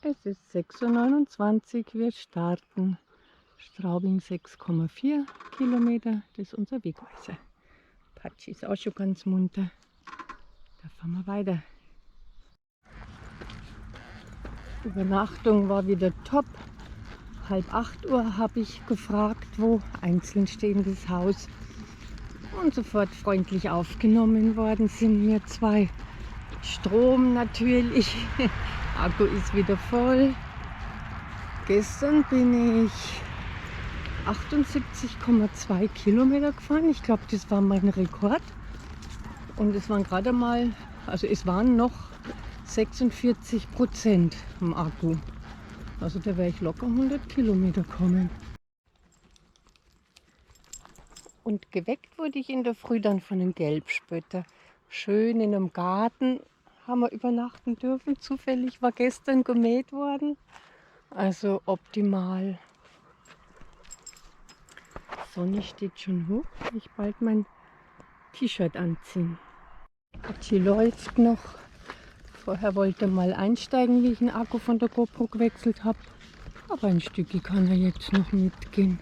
Es ist 6:29 Uhr, wir starten. Straubing 6,4 Kilometer, das ist unser Wegweiser. Patschi ist auch schon ganz munter. Da fahren wir weiter. Übernachtung war wieder top. 7:30 habe ich gefragt, wo einzeln stehendes Haus. Und sofort freundlich aufgenommen worden sind mir 2. Strom natürlich. Akku ist wieder voll. Gestern bin ich 78,2 Kilometer gefahren. Ich glaube, das war mein Rekord. Und es waren gerade mal, also es waren noch 46% im Akku. Also da wäre ich locker 100 Kilometer kommen. Und geweckt wurde ich in der Früh dann von einem Gelbspötter. Schön in einem Garten haben wir übernachten dürfen. Zufällig war gestern gemäht worden. Also optimal. Die Sonne steht schon hoch. Ich bald mein T-Shirt anziehen. Die läuft noch. Vorher wollte er mal einsteigen, wie ich den Akku von der GoPro gewechselt habe. Aber ein Stückchen kann er jetzt noch mitgehen.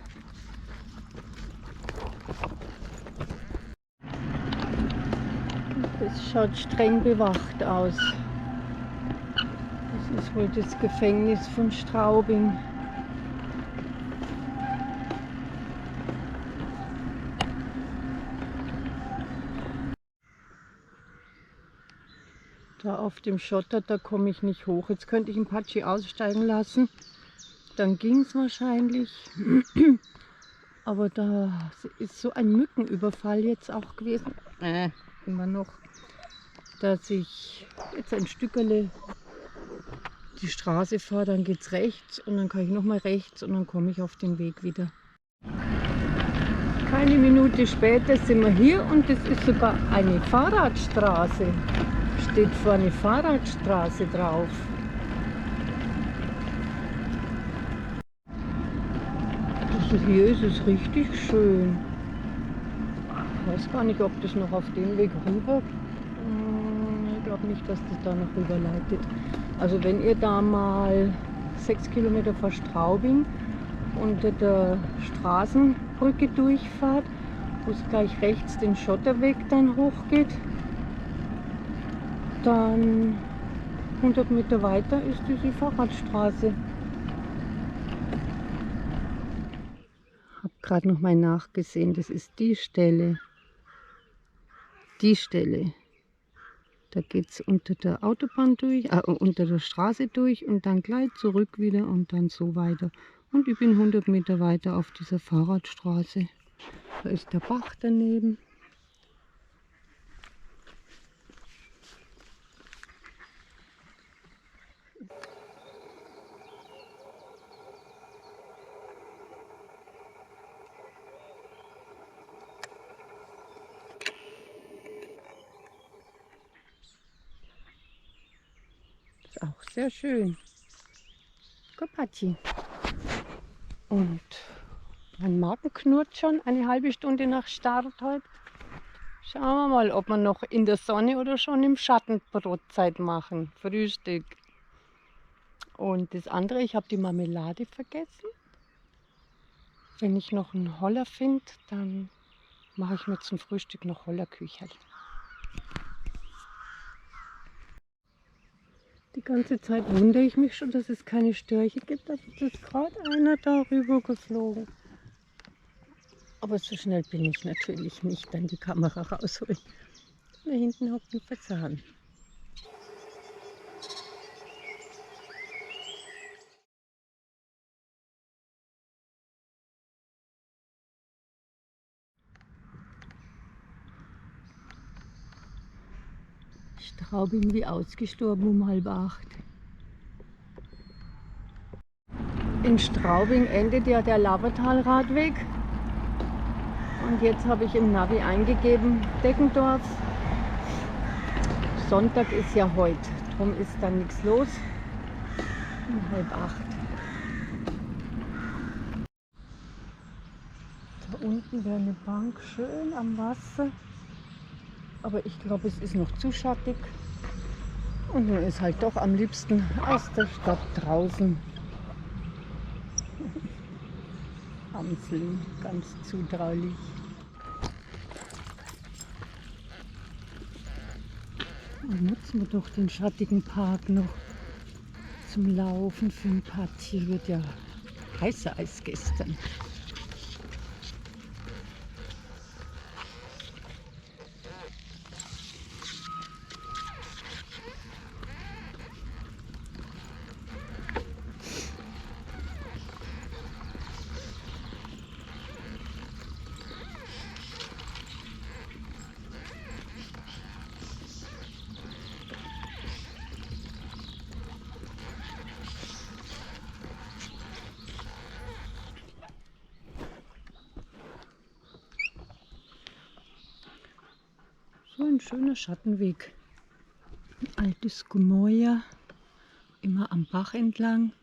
Das schaut streng bewacht aus. Das ist wohl das Gefängnis von Straubing. Da auf dem Schotter, da komme ich nicht hoch. Jetzt könnte ich einen Patschi aussteigen lassen. Dann ging es wahrscheinlich. Aber da ist so ein Mückenüberfall jetzt auch gewesen. Immer noch. Dass ich jetzt ein Stückerle die Straße fahre, dann geht es rechts und dann kann ich nochmal rechts und dann komme ich auf den Weg wieder. Keine Minute später sind wir hier und das ist sogar eine Fahrradstraße. Steht vorne Fahrradstraße drauf. Also hier ist es richtig schön. Ich weiß gar nicht, ob das noch auf dem Weg rüber. Ich glaube nicht, dass das da noch rüberleitet. Also wenn ihr da mal 6 Kilometer vor Straubing unter der Straßenbrücke durchfahrt, wo es gleich rechts den Schotterweg dann hochgeht, dann 100 Meter weiter ist die Fahrradstraße. Ich habe gerade noch mal nachgesehen, das ist die Stelle. Die Stelle. Da geht es unter der Autobahn durch, unter der Straße durch und dann gleich zurück wieder und dann so weiter. Und ich bin 100 Meter weiter auf dieser Fahrradstraße. Da ist der Bach daneben. Ist auch sehr schön. Patschi. Und mein Magen knurrt schon eine halbe Stunde nach Start heute. Schauen wir mal, ob wir noch in der Sonne oder schon im Schatten Brotzeit machen. Frühstück. Und das andere, ich habe die Marmelade vergessen. Wenn ich noch einen Holler finde, dann mache ich mir zum Frühstück noch Hollerküchel. Die ganze Zeit wundere ich mich schon, dass es keine Störche gibt. Da ist gerade einer darüber geflogen. Aber so schnell bin ich natürlich nicht, dann die Kamera rausholen. Da hinten hockt ein Fasan. Straubing wie ausgestorben um 7:30. In Straubing endet ja der Labertal-Radweg. Und jetzt habe ich im Navi eingegeben, Deggendorf. Sonntag ist ja heute, darum ist dann nichts los. Um 7:30. Da unten wäre eine Bank, schön am Wasser. Aber ich glaube, es ist noch zu schattig. Und man ist halt doch am liebsten aus der Stadt draußen. Amseln, ganz zutraulich. Und nutzen wir doch den schattigen Park noch zum Laufen für ein Partie. Wird ja heißer als gestern. So ein schöner Schattenweg. Ein altes Gemäuer, immer am Bach entlang.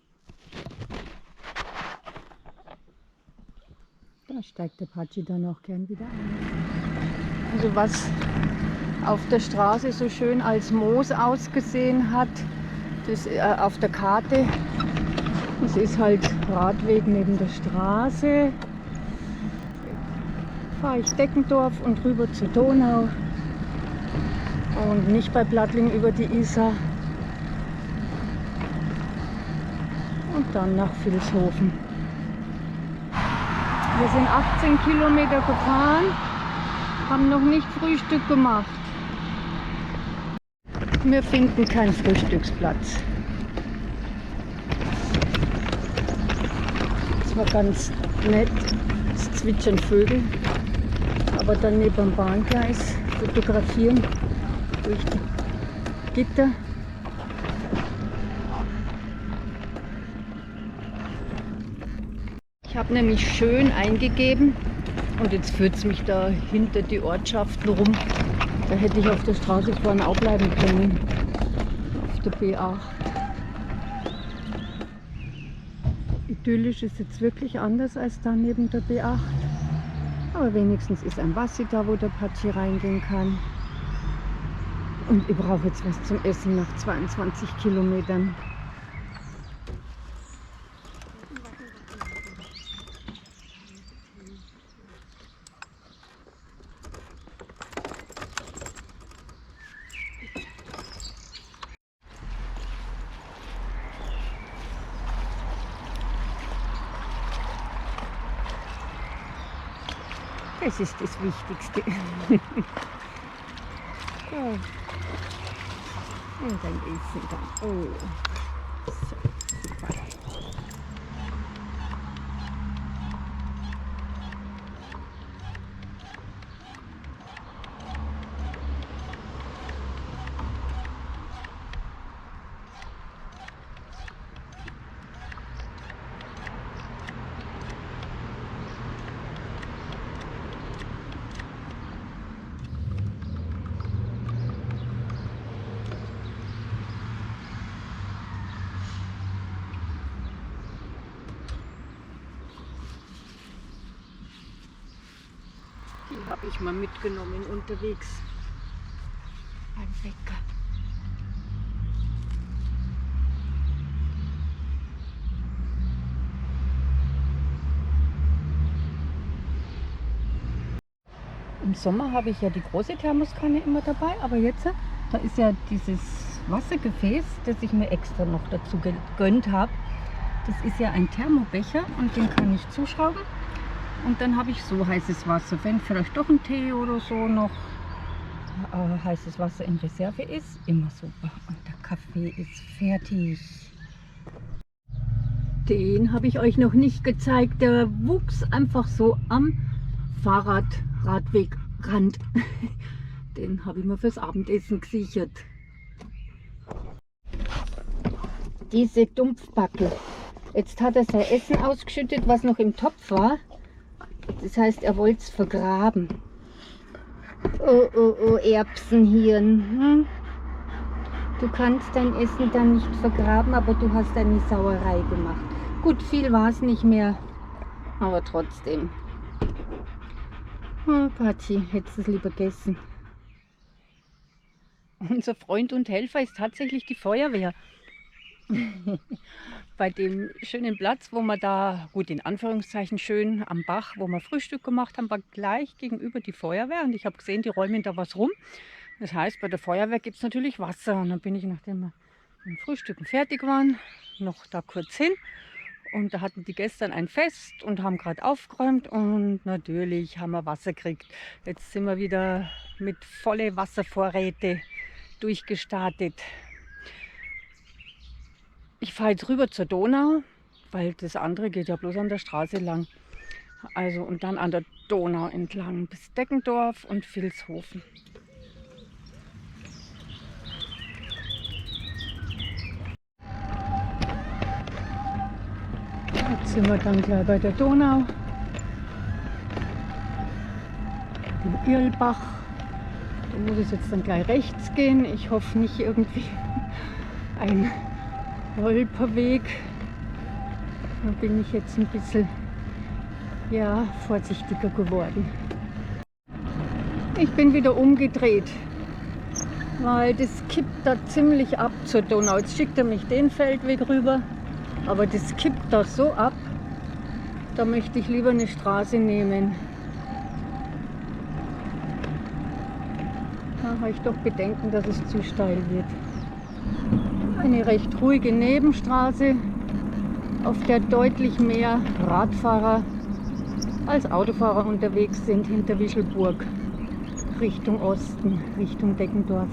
Da steigt der Patschi dann auch gern wieder ein. Also was auf der Straße so schön als Moos ausgesehen hat, das auf der Karte, das ist halt Radweg neben der Straße. Fahre ich Deckendorf und rüber zur Donau. Und nicht bei Plattling über die Isar. Und dann nach Vilshofen. Wir sind 18 Kilometer gefahren, haben noch nicht Frühstück gemacht. Wir finden keinen Frühstücksplatz. Es war ganz nett, es zwitschern Vögel, aber dann neben dem Bahngleis fotografieren durch die Gitter. Ich habe nämlich schön eingegeben und jetzt führt es mich da hinter die Ortschaften rum. Da hätte ich auf der Straße vorne auch bleiben können, auf der B8. Idyllisch ist jetzt wirklich anders als da neben der B8. Aber wenigstens ist ein Wassi da, wo der Patschi reingehen kann. Und ich brauche jetzt was zum Essen nach 22 Kilometern. Das ist das Wichtigste. Ja. Und dann essen dann. Oh. So, super. Die habe ich mal mitgenommen unterwegs beim Bäcker. Im Sommer habe ich ja die große Thermoskanne immer dabei, aber jetzt, da ist ja dieses Wassergefäß, das ich mir extra noch dazu gegönnt habe. Das ist ja ein Thermobecher und den kann ich zuschrauben. Und dann habe ich so heißes Wasser, wenn vielleicht doch ein Tee oder so noch heißes Wasser in Reserve ist, immer super. Und der Kaffee ist fertig. Den habe ich euch noch nicht gezeigt, der wuchs einfach so am Radwegrand. Den habe ich mir fürs Abendessen gesichert. Diese Dumpfbackel. Jetzt hat er sein Essen ausgeschüttet, was noch im Topf war. Das heißt, er wollte es vergraben. Oh, oh, oh, Erbsenhirn. Hm? Du kannst dein Essen dann nicht vergraben, aber du hast eine Sauerei gemacht. Gut, viel war es nicht mehr, aber trotzdem. Oh, Patschi, hättest du es lieber gegessen. Unser Freund und Helfer ist tatsächlich die Feuerwehr. Bei dem schönen Platz, wo wir da, gut in Anführungszeichen schön am Bach, wo wir Frühstück gemacht haben, war gleich gegenüber die Feuerwehr. Und ich habe gesehen, die räumen da was rum. Das heißt, bei der Feuerwehr gibt es natürlich Wasser. Und dann bin ich, nachdem wir mit dem Frühstücken fertig waren, noch da kurz hin. Und da hatten die gestern ein Fest und haben gerade aufgeräumt. Und natürlich haben wir Wasser gekriegt. Jetzt sind wir wieder mit volle Wasservorräte durchgestartet. Ich fahre jetzt rüber zur Donau, weil das andere geht ja bloß an der Straße lang. Also und dann an der Donau entlang bis Deggendorf und Vilshofen. Jetzt sind wir dann gleich bei der Donau, dem Irlbach. Da muss es jetzt dann gleich rechts gehen. Ich hoffe nicht irgendwie ein Holperweg. Da bin ich jetzt ein bisschen vorsichtiger geworden. Ich bin wieder umgedreht, weil das kippt da ziemlich ab zur Donau. Jetzt schickt er mich den Feldweg rüber, aber das kippt da so ab, da möchte ich lieber eine Straße nehmen. Da habe ich doch Bedenken, dass es zu steil wird. Eine recht ruhige Nebenstraße, auf der deutlich mehr Radfahrer als Autofahrer unterwegs sind, hinter Wischelburg, Richtung Osten, Richtung Deggendorf.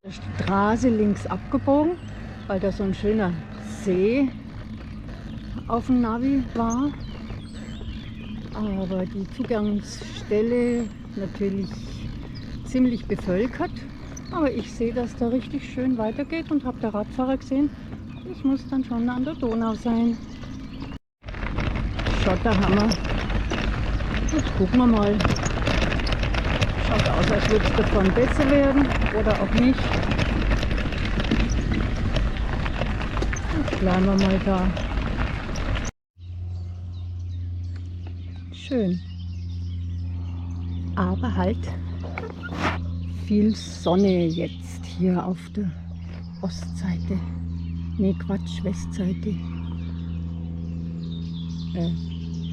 Die Straße links abgebogen, weil da so ein schöner See auf dem Navi war. Aber die Zugangsstelle natürlich ziemlich bevölkert. Aber ich sehe, dass da richtig schön weitergeht und habe der Radfahrer gesehen, ich muss dann schon an der Donau sein. Schotterhammer. Jetzt gucken wir mal. Schaut aus, als würde es davon besser werden oder auch nicht. Jetzt bleiben wir mal da. Schön. Aber halt viel Sonne jetzt hier auf der Ostseite. Ne, Quatsch, Westseite.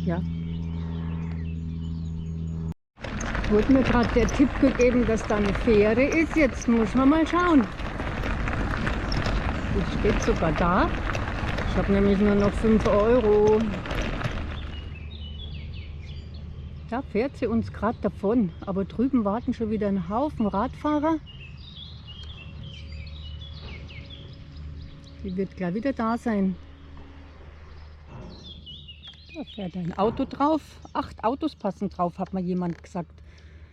Ja. Wurde mir gerade der Tipp gegeben, dass da eine Fähre ist. Jetzt muss man mal schauen. Die steht sogar da. Ich habe nämlich nur noch 5 €. Da fährt sie uns gerade davon. Aber drüben warten schon wieder ein Haufen Radfahrer. Die wird gleich wieder da sein. Da fährt ein Auto drauf. 8 Autos passen drauf, hat mir jemand gesagt.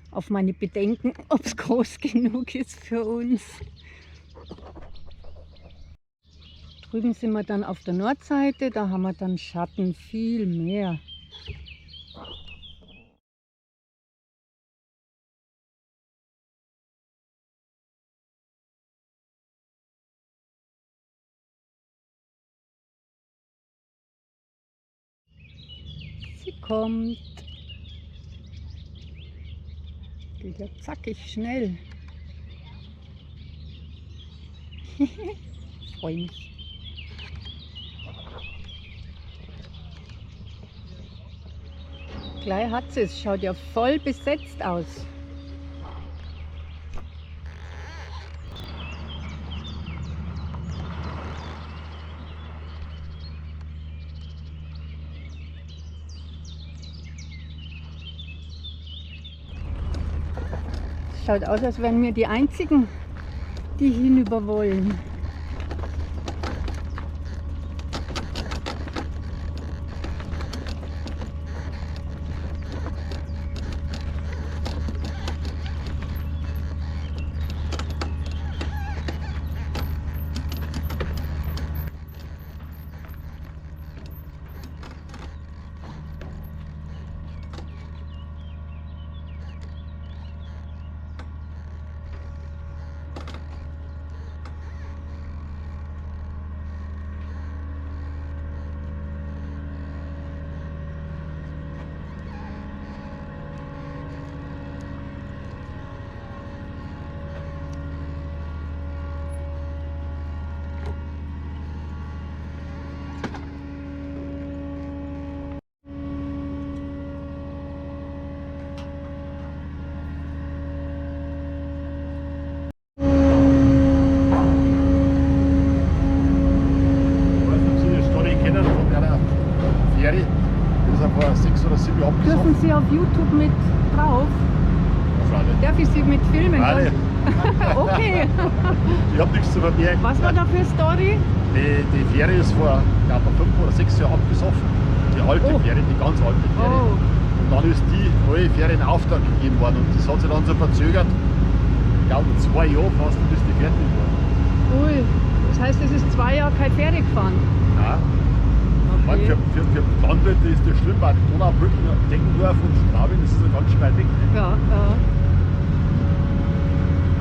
Auf meine Bedenken, ob es groß genug ist für uns. Drüben sind wir dann auf der Nordseite. Da haben wir dann Schatten, viel mehr. Sie kommt. Geht ja zackig schnell. Freue mich. Gleich hat sie es. Schaut ja voll besetzt aus. Schaut aus, als wären wir die Einzigen, die hinüber wollen. YouTube mit drauf? Darf ich Sie mit filmen? Nein. Okay. Ich habe nichts zu verbergen. Was war da für Story? Die Fähre ist vor, glaube ich, 5 oder 6 Jahren abgesoffen. Die alte Fähre, die ganz alte Fähre. Oh. Und dann ist die neue Fähre in Auftrag gegeben worden. Und das hat sich dann so verzögert. Ich glaube 2 Jahre fast, bis die fertig war. Ui. Das heißt, es ist 2 Jahre keine Fähre gefahren. Nein. Ich meine, Okay. für Landwirte ist das schlimm, weil die Donaubrücken, Deckendorf und Straubing, das ist ja ganz schön weit weg. Ne? Ja,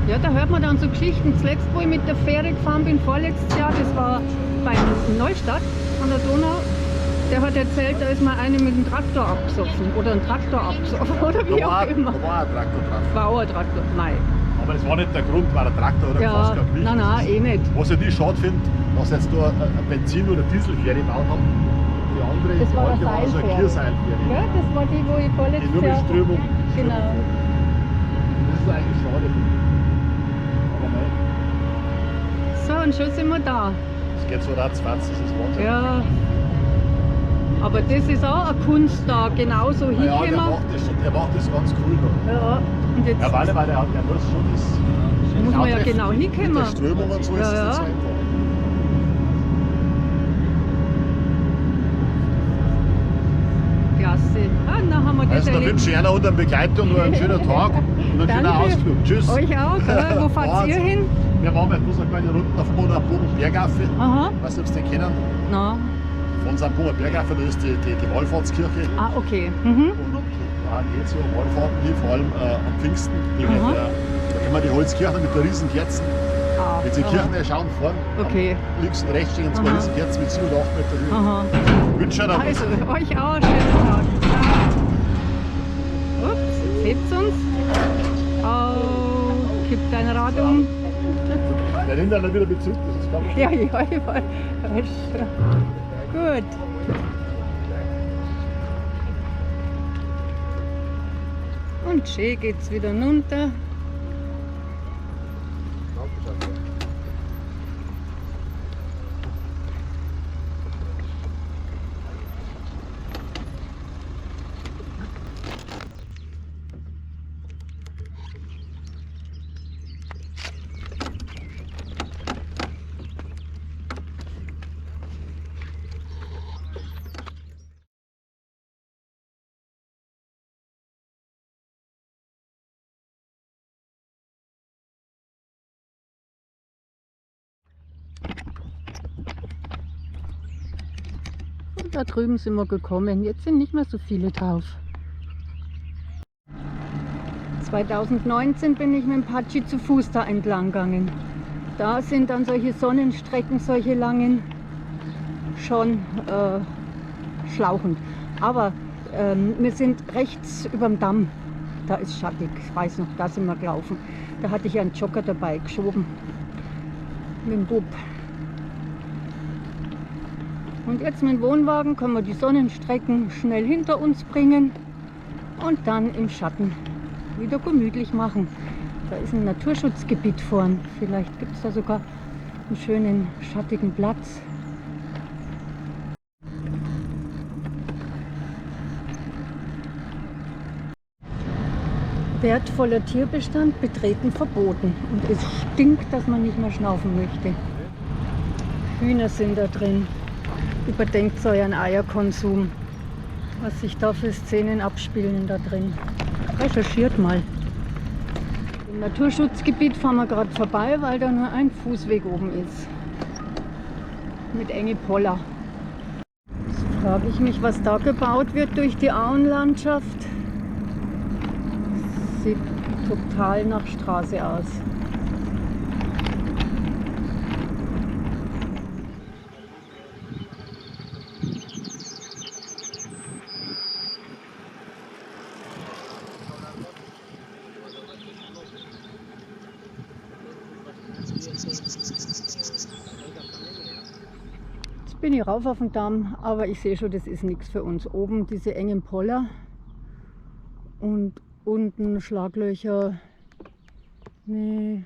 ja, da hört man dann so Geschichten. Zuletzt, wo ich mit der Fähre gefahren bin, vorletztes Jahr, das war bei Neustadt an der Donau. Der hat erzählt, da ist mal eine mit dem Traktor abgesoffen oder ein Traktor abgesoffen oder wie auch immer. Da war ein Traktor drauf. War auch ein Traktor, nein. Aber das war nicht der Grund, weil der Traktor oder Ja, fast kein Gewicht. nein, Das ist- eh nicht. Was ich nicht schade finde, dass sie jetzt da eine Benzin- oder Dieselfähre gebaut haben. Die andere, Das war die eine alte war so eine Seilfähre. Gierseilfähre. Ja, das war die, wo ich Die vorletztes nur mit Jahr... Strömung. Genau. Das ist eigentlich schade. Aber nein, So, und schon sind wir da. es geht so ratzfatz, das ist Wahnsinn. Ja. Aber das ist auch eine Kunst da, genauso Ja, der hinkommen. macht das ganz cool. Da. Ja, und jetzt Ja, weil der hat ja muss schon das. muss man ja Outlet genau mit hinkommen. der Strömung und so ist Ja, das ja. nicht so einfach. Klasse. Ah, dann haben wir das Also, da erlebt. wünsche ich einer unter Begleitung nur einen schönen Tag und einen schönen Danke. Ausflug. Tschüss. Euch auch. Wo fahrt ihr Wahnsinn. hin? Wir machen jetzt bloß eine kleine Runde auf dem Boden Bergaffe. Aha. Weißt du, ob Sie den kennen? Na. Von St. Boden Bergaffe, da ist die Wallfahrtskirche. Ah, okay. Mhm. Und da geht so Wallfahrten hier, vor allem am Pfingsten. Da kann man die Holzkirche mit der riesen Kerzen. Ah, Wenn Sie die aha. Kirchen schauen, vorne, Okay. links und rechts stehen zwei Aha. riesen Kerzen mit 7 oder 8 Meter Höhe. Aha. Ich wünsche Ihnen Also, euch auch einen schönen Tag. Ups, jetzt hebt's uns. Oh, kippt dein Rad um. der Rinder dann wieder bezügt, das ist ganz Ja, ja. Gut. Und schön geht's wieder runter. Und da drüben sind wir gekommen. Jetzt sind nicht mehr so viele drauf. 2019 bin ich mit dem Patschi zu Fuß da entlang gegangen. Da sind dann solche Sonnenstrecken, solche langen, schon schlauchend. Aber wir sind rechts über dem Damm. Da ist schattig. Ich weiß noch, da sind wir gelaufen. Da hatte ich einen Jogger dabei geschoben. Mit dem Bub. Und jetzt mit dem Wohnwagen können wir die Sonnenstrecken schnell hinter uns bringen und dann im Schatten wieder gemütlich machen. Da ist ein Naturschutzgebiet vorn. Vielleicht gibt es da sogar einen schönen schattigen Platz. Wertvoller Tierbestand betreten verboten. Und es stinkt, dass man nicht mehr schnaufen möchte. Hühner sind da drin. Überdenkt euren Eierkonsum. Was sich da für Szenen abspielen da drin. Recherchiert mal. Im Naturschutzgebiet fahren wir gerade vorbei, weil da nur ein Fußweg oben ist. Mit enge Poller. Jetzt frage ich mich, was da gebaut wird durch die Auenlandschaft. Sieht total nach Straße aus. Jetzt bin ich rauf auf den Damm, aber ich sehe schon, das ist nichts für uns. Oben diese engen Poller und unten Schlaglöcher. Nee,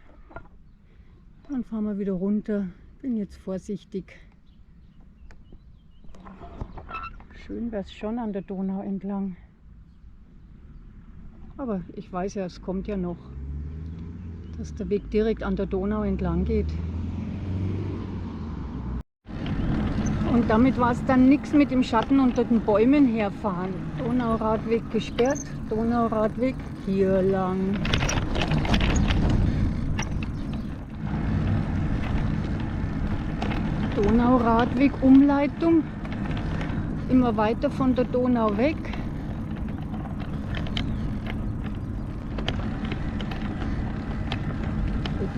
dann fahren wir wieder runter. Bin jetzt vorsichtig. Schön wäre es schon an der Donau entlang. Aber ich weiß ja, es kommt ja noch, dass der Weg direkt an der Donau entlang geht. Und damit war es dann nichts mit dem Schatten unter den Bäumen herfahren. Donauradweg gesperrt, Donauradweg hier lang. Donauradweg Umleitung, immer weiter von der Donau weg.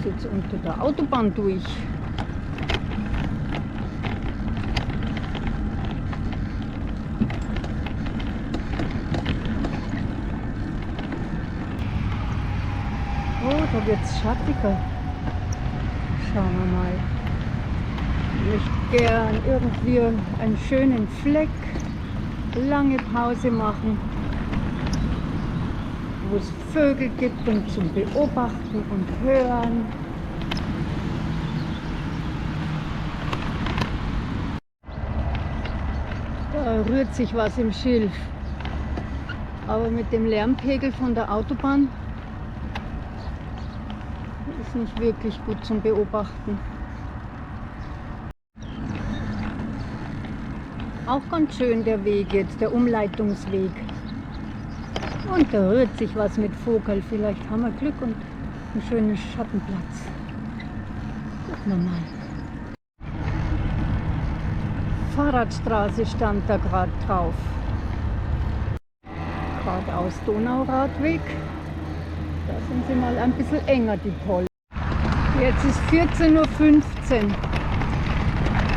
Jetzt unter der Autobahn durch. Oh, da wird es schattiger. Schauen wir mal. Ich möchte gern irgendwie einen schönen Fleck, lange Pause machen, wo es Vögel gibt und zum Beobachten und Hören. Da rührt sich was im Schilf. Aber mit dem Lärmpegel von der Autobahn ist nicht wirklich gut zum Beobachten. Auch ganz schön der Weg jetzt, der Umleitungsweg. Und da rührt sich was mit Vogel. Vielleicht haben wir Glück und einen schönen Schattenplatz. Gucken wir mal. Fahrradstraße stand da gerade drauf. Geradeaus Donauradweg. Da sind sie mal ein bisschen enger, die Pollen. Jetzt ist 14:15 Uhr.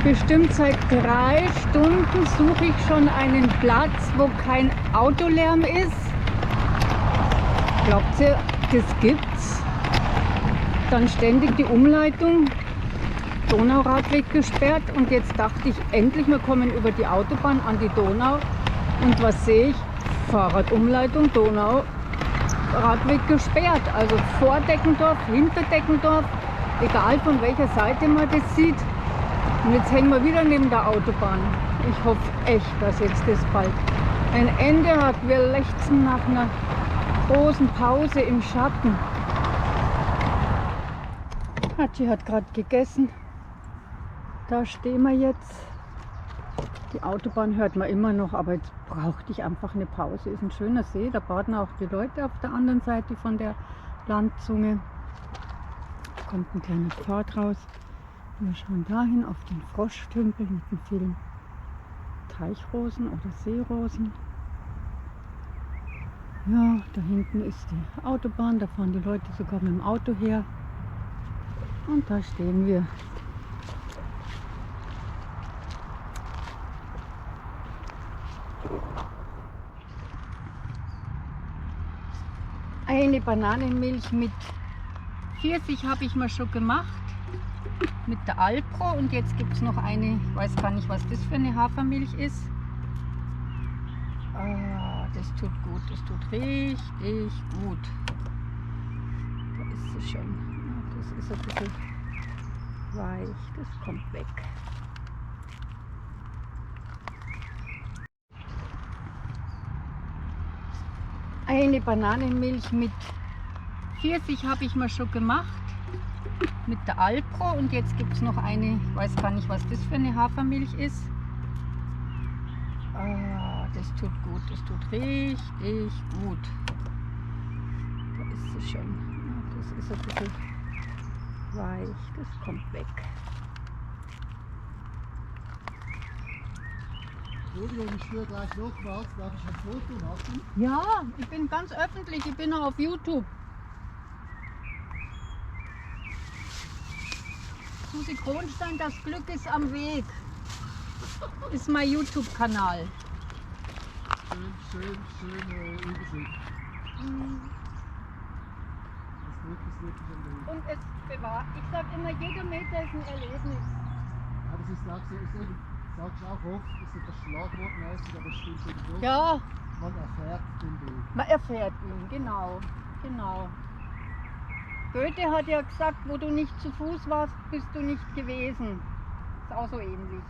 Bestimmt seit 3 Stunden suche ich schon einen Platz, wo kein Autolärm ist. Glaubt ihr, das gibt's? Dann ständig die Umleitung, Donauradweg gesperrt und jetzt dachte ich, endlich wir kommen über die Autobahn an die Donau. Und was sehe ich? Fahrradumleitung, Donauradweg gesperrt. Also vor Deckendorf, hinter Deckendorf, egal von welcher Seite man das sieht. Und jetzt hängen wir wieder neben der Autobahn. Ich hoffe echt, dass jetzt das bald ein Ende hat. Wir lechzen nach einer großen Pause im Schatten. Hatschi hat gerade gegessen. Da stehen wir jetzt. Die Autobahn hört man immer noch, aber jetzt brauchte ich einfach eine Pause. Ist ein schöner See, da baden auch die Leute auf der anderen Seite von der Landzunge. Da kommt ein kleiner Pfad raus. Wir schauen dahin auf den Froschtümpel mit den vielen Teichrosen oder Seerosen. Ja, da hinten ist die Autobahn, da fahren die Leute sogar mit dem Auto her. Und da stehen wir. Eine Bananenmilch mit Pfirsich habe ich mal schon gemacht. Mit der Alpro und jetzt gibt es noch eine, ich weiß gar nicht, was das für eine Hafermilch ist. Das tut gut, das tut richtig gut. Da ist sie schon. Das ist ein bisschen weich, das kommt weg. Eine Bananenmilch mit Pfirsich habe ich mal schon gemacht. Mit der Alpro und jetzt gibt es noch eine, ich weiß gar nicht, was das für eine Hafermilch ist. Das tut gut, das tut richtig gut. Da ist sie schon. Das ist ein bisschen weich, das kommt weg. Entschuldigung, ich störe gleich nochmals. Darf ich ein Foto machen? Ja, ich bin ganz öffentlich, ich bin auch auf YouTube. Susi Kronstein, das Glück ist am Weg. Ist mein YouTube-Kanal. Schöne Übersicht. Das Glück ist wirklich am Weg. Und es bewahrt. Ich sage immer, jeder Meter ist ein Erlebnis. Ja, das ist auch so, sagst auch oft, das ist etwas schlagwortmäßig, aber es stimmt sowieso. Ja, Man erfährt den Weg. man erfährt ihn, genau. Goethe hat ja gesagt, wo du nicht zu Fuß warst, bist du nicht gewesen. Ist auch so ähnlich.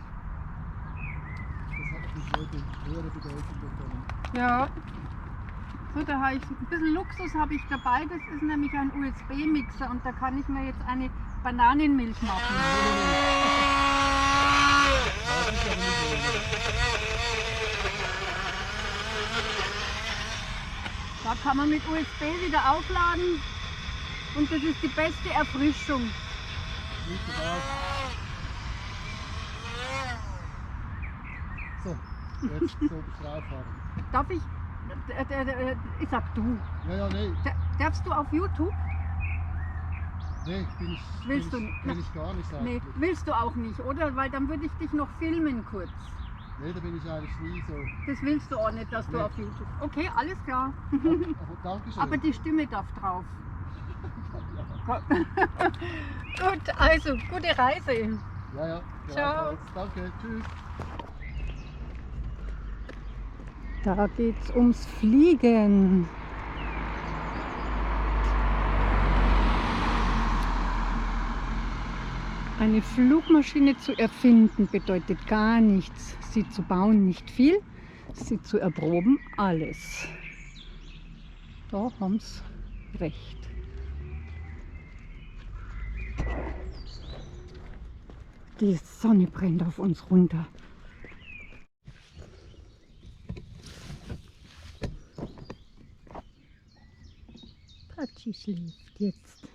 Das hat bis heute höhere Bedeutung bekommen. Ja. So, da habe ich ein bisschen Luxus habe ich dabei. Das ist nämlich ein USB-Mixer und da kann ich mir jetzt eine Bananenmilch machen. Da kann man mit USB wieder aufladen und das ist die beste Erfrischung. So, jetzt so drauf haben. Darf ich? Ich sag du. Ja, nee. Darfst du auf YouTube? Nee, Willst du will ich gar nicht sagen. Nee, willst du auch nicht, oder? Weil dann würde ich dich noch filmen kurz. Nee, da bin ich eigentlich nie so. Das willst du auch nicht, dass du auf YouTube. Okay, alles klar. Aber danke schön. Aber die Stimme darf drauf. Gut, also gute Reise. Ja. Ciao. Danke, tschüss. Da geht's ums Fliegen. Eine Flugmaschine zu erfinden bedeutet gar nichts. Sie zu bauen nicht viel, sie zu erproben alles. Da haben sie recht. Die Sonne brennt auf uns runter. Patschi schläft jetzt.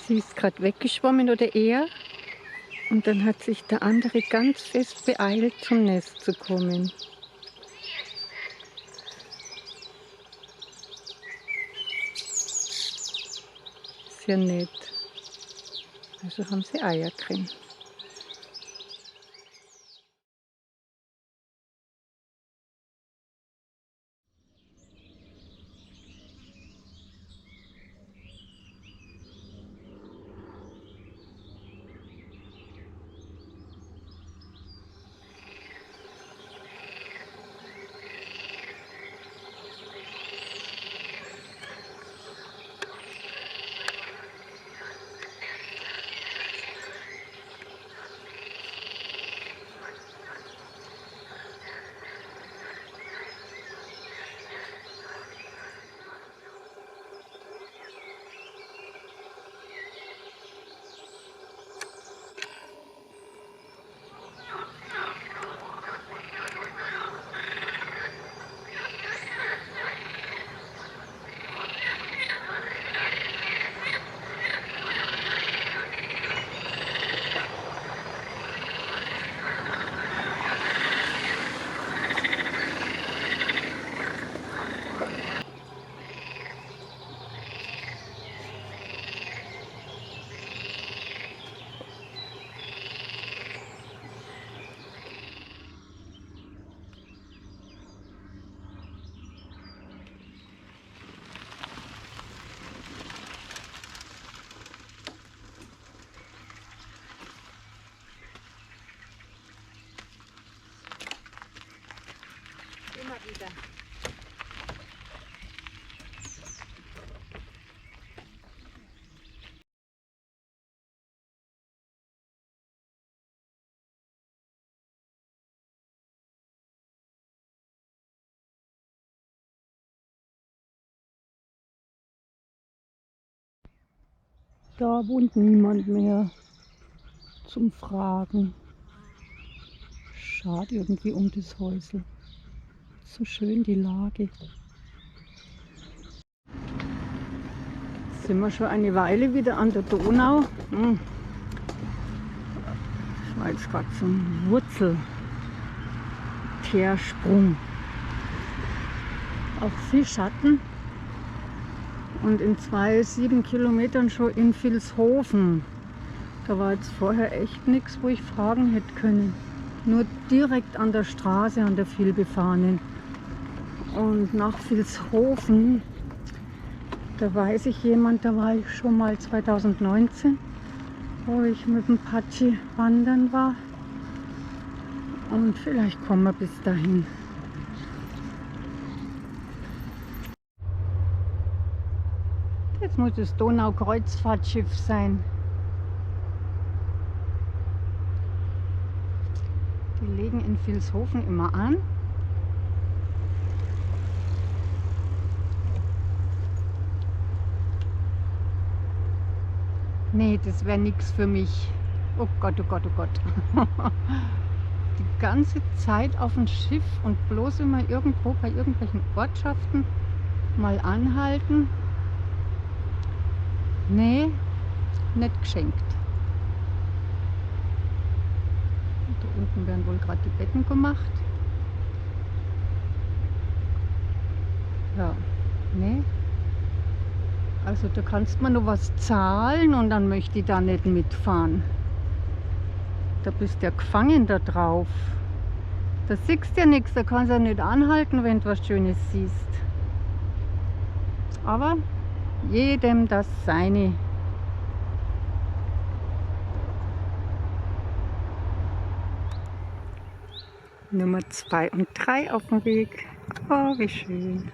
Sie ist gerade weggeschwommen oder er. Und dann hat sich der andere ganz fest beeilt, zum Nest zu kommen. Sehr nett. Also haben sie Eier drin. Immer wieder. Da wohnt niemand mehr. zum Fragen. Schade irgendwie um das Häusl. So schön die Lage. Jetzt sind wir schon eine Weile wieder an der Donau. Ich war jetzt gerade zum Wurzelteersprung. Auch viel Schatten. Und in 7 Kilometern schon in Vilshofen. Da war jetzt vorher echt nichts, wo ich fragen hätte können. Nur direkt an der Straße, an der vielbefahrenen. Und nach Vilshofen, da weiß ich jemand, da war ich schon mal 2019, wo ich mit dem Patschi wandern war. Und vielleicht kommen wir bis dahin. Jetzt muss das Donaukreuzfahrtschiff sein. Die legen in Vilshofen immer an. Nee, das wäre nichts für mich. Oh Gott, oh Gott, oh Gott. Die ganze Zeit auf dem Schiff und bloß immer irgendwo bei irgendwelchen Ortschaften mal anhalten. Nee, nicht geschenkt. Da unten werden wohl gerade die Betten gemacht. Ja, nee. Also da kannst man noch was zahlen und dann möchte ich da nicht mitfahren. Da bist du ja gefangen da drauf. Da siehst du ja nichts, da kannst du ja nicht anhalten, wenn du was Schönes siehst. Aber jedem das seine. Nummer 2 und 3 auf dem Weg. Oh, wie schön.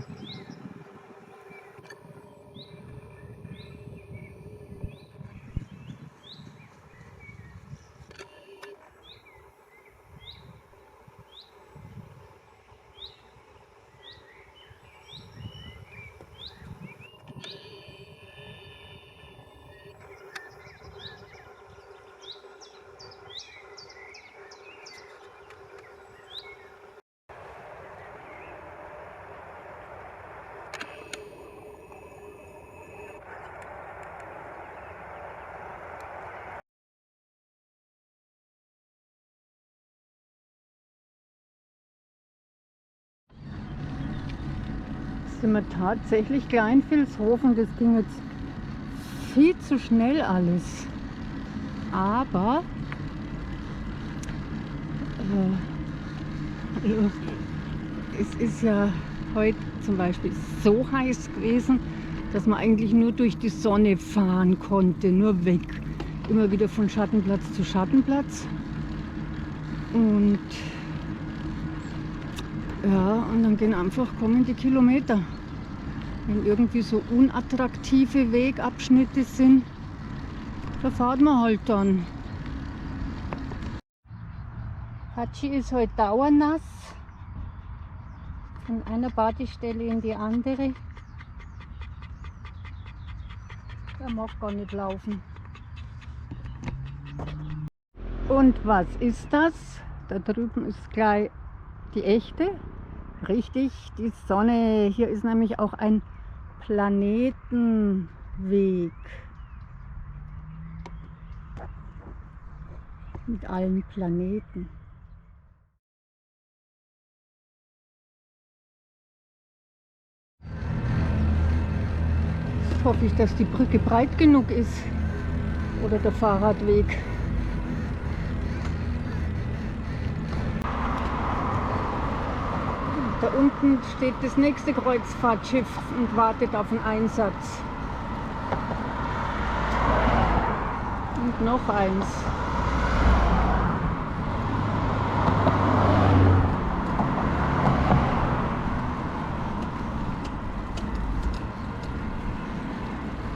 Sind wir tatsächlich gleich in Vilshofen. Das ging jetzt viel zu schnell alles. Aber es ist ja heute zum Beispiel so heiß gewesen, dass man eigentlich nur durch die Sonne fahren konnte, nur weg. Immer wieder von Schattenplatz zu Schattenplatz. Und ja, und dann gehen einfach kommende Kilometer. Wenn irgendwie so unattraktive Wegabschnitte sind, da fährt man halt dann. Patschi ist heute dauernass. Von einer Badestelle in die andere. Er mag gar nicht laufen. Und was ist das? Da drüben ist gleich die echte. Richtig, die Sonne. Hier ist nämlich auch ein Planetenweg. Mit allen Planeten. Jetzt hoffe ich, dass die Brücke breit genug ist. Oder der Fahrradweg. Da unten steht das nächste Kreuzfahrtschiff und wartet auf den Einsatz. Und noch eins.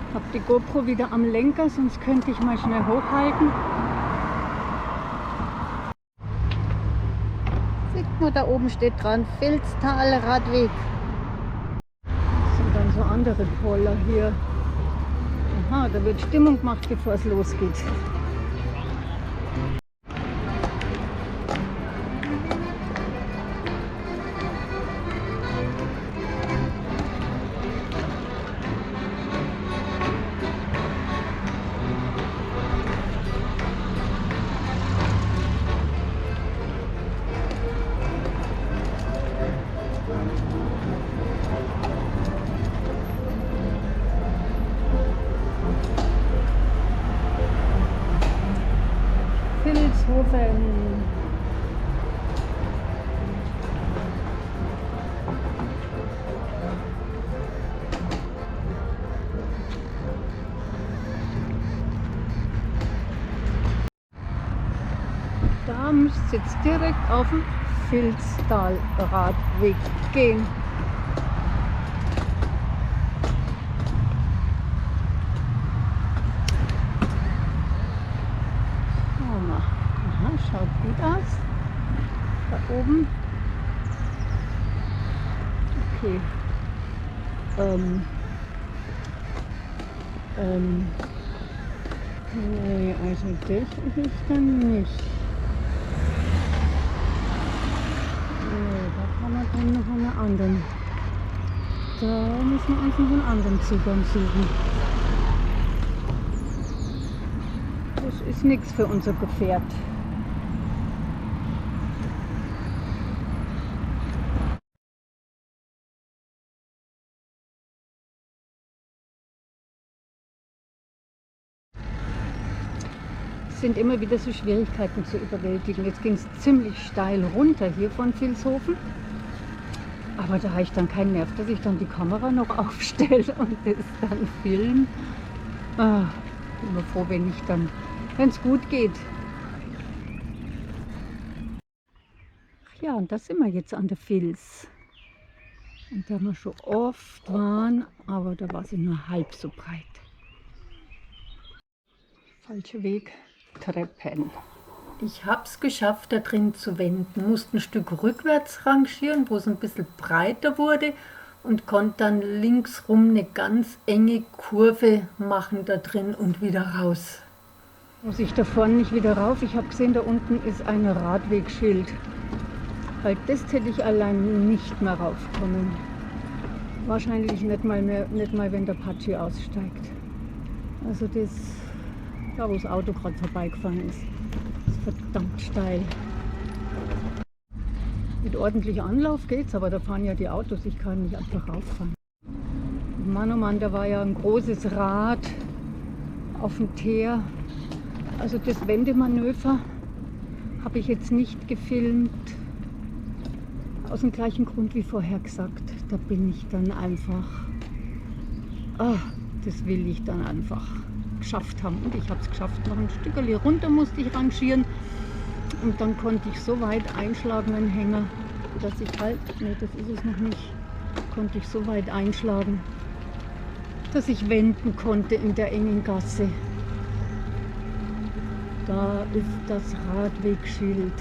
Ich habe die GoPro wieder am Lenker, sonst könnte ich mal schnell hochhalten. Da oben steht dran, Vilstal Radweg. Das sind dann so andere Poller hier. Aha, da wird Stimmung gemacht, bevor es losgeht. Vilshofen. Da müsst ihr jetzt direkt auf den Vilstal-Radweg gehen. Aha, schaut gut aus. Da oben. Okay. Nee, also das ist es dann nicht. Nee, da kann man dann noch einen anderen. Da müssen wir uns noch einen anderen Zugang suchen. Das ist nichts für unser Gefährt. Es sind immer wieder so Schwierigkeiten zu überwältigen. Jetzt ging es ziemlich steil runter hier von Vilshofen. Aber da habe ich dann keinen Nerv, dass ich dann die Kamera noch aufstelle und das dann filme. Bin immer froh, wenn es gut geht. Ach ja, und da sind wir jetzt an der Vils. Und da wir schon oft waren, aber da war sie nur halb so breit. Falscher Weg. Treppen. Ich habe es geschafft, da drin zu wenden. Musste ein Stück rückwärts rangieren, wo es ein bisschen breiter wurde und konnte dann linksrum eine ganz enge Kurve machen da drin und wieder raus. Muss ich da vorne nicht wieder rauf? Ich habe gesehen, da unten ist ein Radwegschild. Halt, das hätte ich allein nicht mehr raufkommen. Wahrscheinlich nicht mal, wenn der Patschi aussteigt. Also das, da wo das Auto gerade vorbeigefahren ist, ist verdammt steil. Mit ordentlich Anlauf geht's, aber da fahren ja die Autos, ich kann nicht einfach rauffahren. Mann, oh Mann, da war ja ein großes Rad auf dem Teer. Also das Wendemanöver habe ich jetzt nicht gefilmt. Aus dem gleichen Grund wie vorher gesagt. Da bin ich dann einfach, das will ich dann einfach geschafft haben. Und ich habe es geschafft. Noch ein Stückchen runter musste ich rangieren. Und dann konnte ich so weit einschlagen, einen Hänger, dass ich halt, nee, das ist es noch nicht, konnte ich so weit einschlagen, dass ich wenden konnte in der engen Gasse. Da ist das Radwegschild.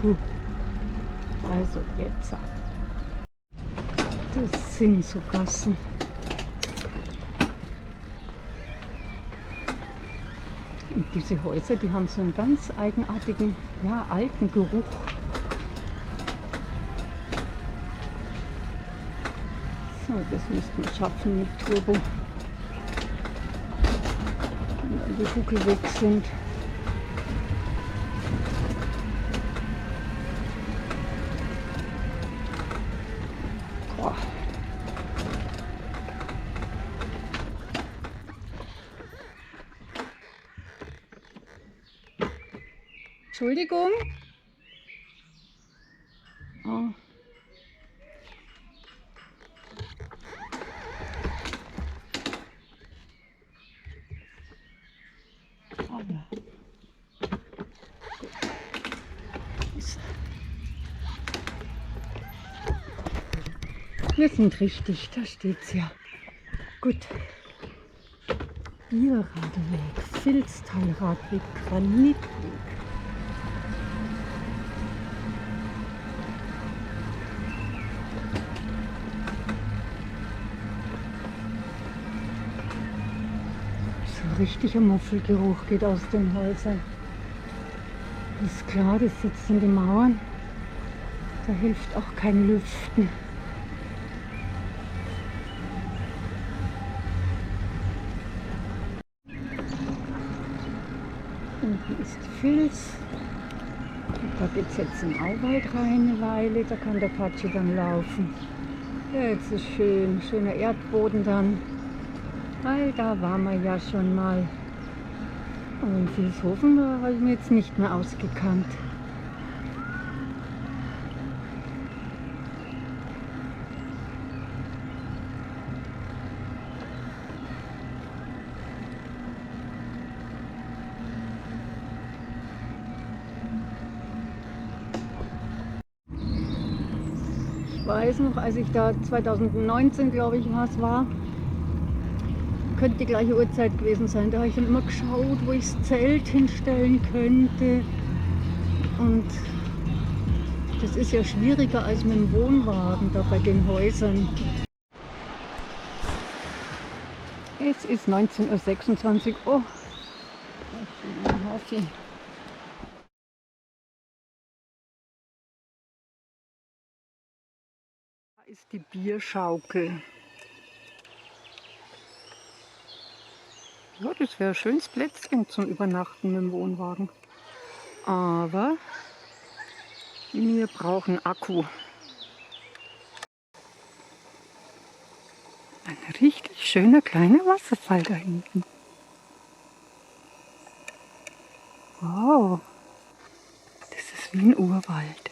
Puh. Also jetzt. Das sind so Gassen. Und diese Häuser, die haben so einen ganz eigenartigen, ja, alten Geruch. So, das müssten wir schaffen mit Turbo. Wenn dann die Huckel weg sind. Boah. Entschuldigung. Oh. Oh ja. Wir sind richtig, da steht's ja. Gut. Bierradweg, Vilstal-Radweg, Granitweg. So richtiger Muffelgeruch geht aus den Häusern. Ist klar, das sitzt in den Mauern. Da hilft auch kein Lüften. Unten ist Vils. Und da geht es jetzt im Auwald rein eine Weile. Da kann der Patschi dann laufen. Ja, jetzt ist schön, schöner Erdboden dann. Weil da waren wir ja schon mal. Und in Vilshofen habe ich mir jetzt nicht mehr ausgekannt. Ich weiß noch, als ich da 2019, glaube ich, war, könnte die gleiche Uhrzeit gewesen sein. Da habe ich dann immer geschaut, wo ich das Zelt hinstellen könnte. Und das ist ja schwieriger als mit dem Wohnwagen da bei den Häusern. Es ist 19:26 Uhr. Oh, ein Haufen. Da ist die Bierschaukel. Ja, das wäre ein schönes Plätzchen zum Übernachten mit dem Wohnwagen. Aber wir brauchen Akku. Ein richtig schöner kleiner Wasserfall da hinten. Wow, das ist wie ein Urwald.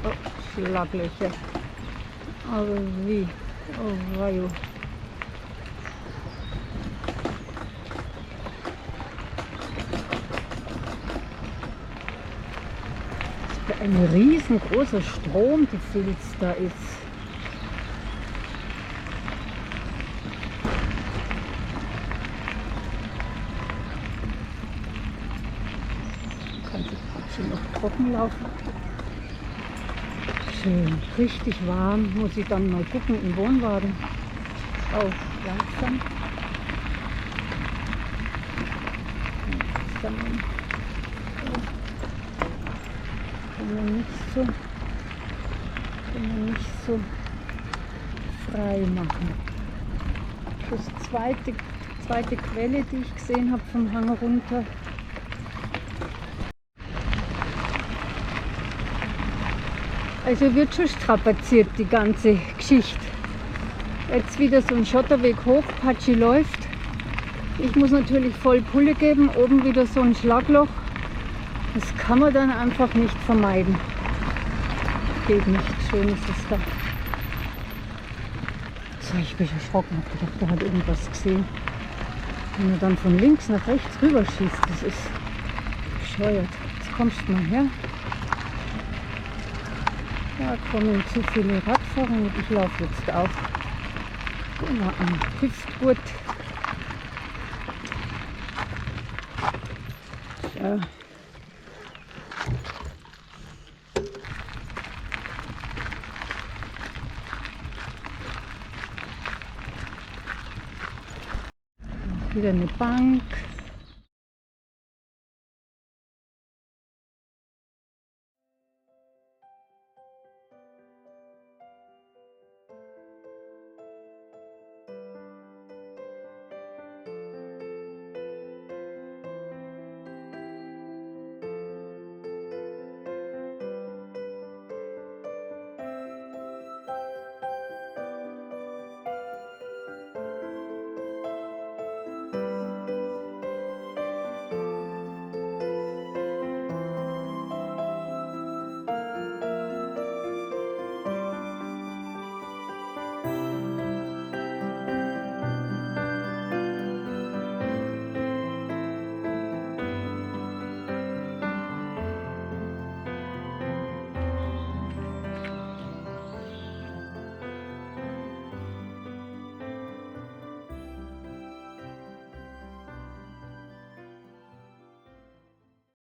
Oh, Schlaglöcher. Aber wie? Oh, weio. Ein riesengroßer Strom, die Vils da ist. Kann sich schon noch trocken laufen. Schön, richtig warm. Muss ich dann mal gucken im Wohnwagen. Oh, langsam. Kann man nicht so frei machen. Das zweite Quelle, die ich gesehen habe vom Hang runter. Also wird schon strapaziert, die ganze Geschichte. Jetzt wieder so ein Schotterweg hoch, Patschi läuft. Ich muss natürlich voll Pulle geben, oben wieder so ein Schlagloch. Das kann man dann einfach nicht vermeiden. Geht nicht, schön ist es da. So, ich bin erschrocken, habe gedacht, da hat irgendwas gesehen. Wenn er dann von links nach rechts rüber schießt, das ist bescheuert. Jetzt kommst du mal her. Da kommen zu viele Radfahrer und ich laufe jetzt auch. Genau, am Hüftgurt. So. Wieder eine Bank.